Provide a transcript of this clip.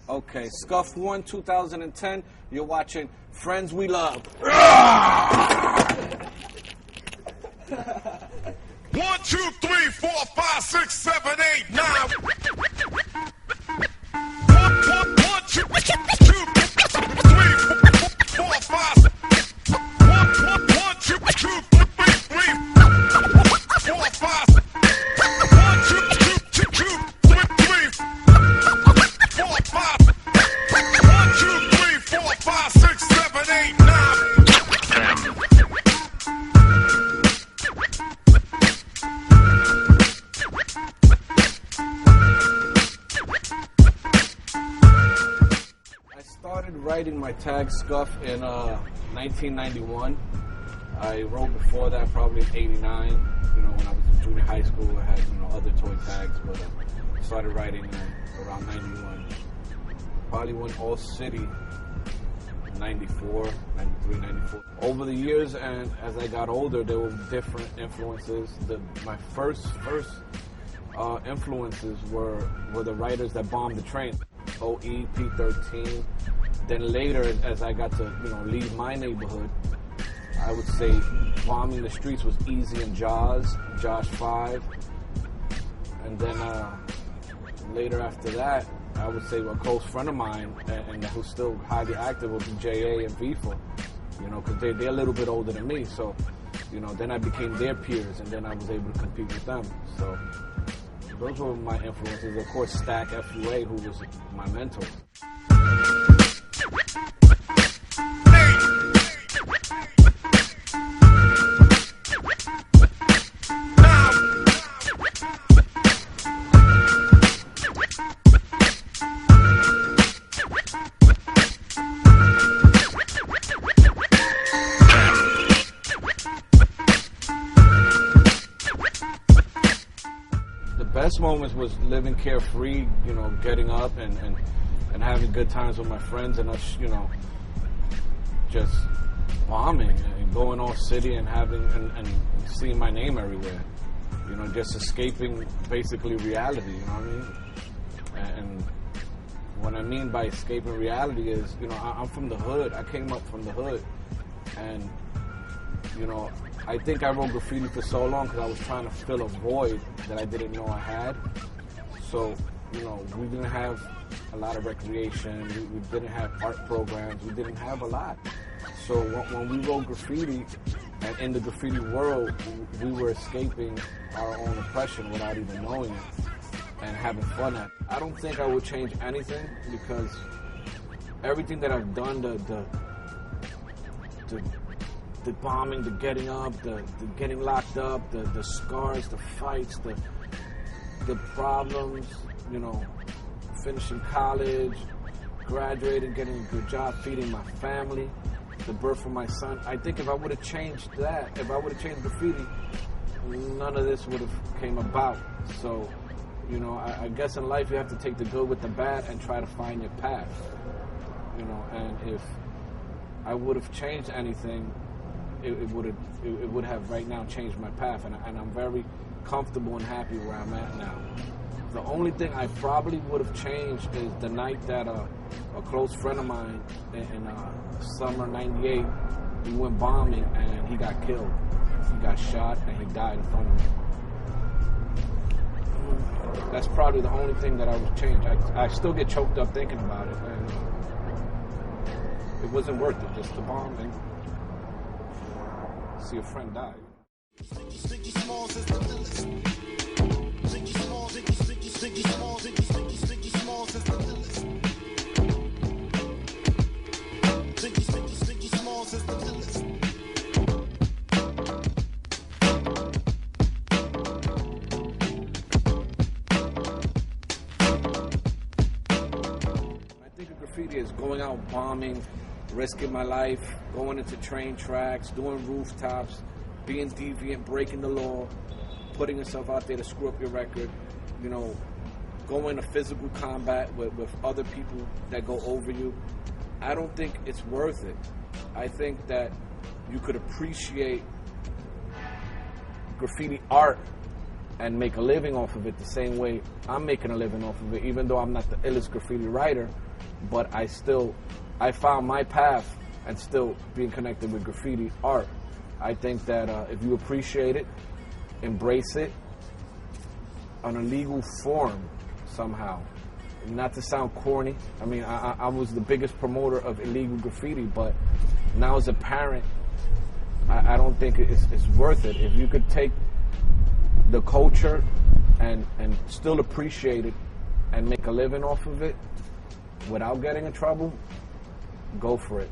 Okay, Skuf 1, 2010. You're watching Friends We Love. 1, 2, 3, 4, 5, 6, 7, 8, 9. 1, 2, 3, 4, 5. 1, 2, 3, 4, 5. 1, 2, 3, 4, 5. 1, 2, 3, 4, 5, 6, 7, 8, 9. I started writing my tag Skuf in 1991. I wrote before that, probably in 89. You know, when I was in junior high school, I had, other toy tags, but I started writing around 91. Probably went all city in 94, 93, 94. Over the years, and as I got older, there were different influences. My first influences were the writers that bombed the train. OE, P13. Then later, as I got to leave my neighborhood, I would say bombing the streets was Easy and Josh 5. And then later after that, I would say a close friend of mine and who's still highly active would be JA and Vifa, because they're a little bit older than me. So, then I became their peers, and then I was able to compete with them. So those were my influences. Of course, Stack FUA, who was my mentor. Best moments was living carefree, getting up and having good times with my friends, and us, just bombing and going all city and having and seeing my name everywhere, just escaping basically reality, you know what I mean? And what I mean by escaping reality is, I'm from the hood. I came up from the hood, and I think I wrote graffiti for so long because I was trying to fill a void that I didn't know I had. So, we didn't have a lot of recreation. We didn't have art programs. We didn't have a lot. So when we wrote graffiti, and in the graffiti world, we were escaping our own oppression without even knowing it and having fun at it. I don't think I would change anything because everything that I've done, the bombing, the getting up, the getting locked up, the scars, the fights, the problems, finishing college, graduating, getting a good job, feeding my family, the birth of my son. I think if I would have changed that, if I would have changed graffiti, none of this would have came about. So, I guess in life you have to take the good with the bad and try to find your path. And if I would have changed anything, it would have right now changed my path, and I'm very comfortable and happy where I'm at now. The only thing I probably would have changed is the night that a close friend of mine in summer '98, we went bombing and he got killed. He got shot and he died in front of me. That's probably the only thing that I would change. I still get choked up thinking about it, and it wasn't worth it just to bomb and see a friend die. Graffiti is going out bombing, risking my life, going into train tracks, doing rooftops, being deviant, breaking the law, putting yourself out there to screw up your record, going to physical combat with other people that go over you. I don't think it's worth it. I think that you could appreciate graffiti art and make a living off of it the same way I'm making a living off of it, even though I'm not the illest graffiti writer, but I found my path and still being connected with graffiti art. I think that if you appreciate it, embrace it on a legal form somehow. Not to sound corny, I mean, I was the biggest promoter of illegal graffiti, but now as a parent, I don't think it's worth it. If you could take the culture and still appreciate it and make a living off of it without getting in trouble, go for it.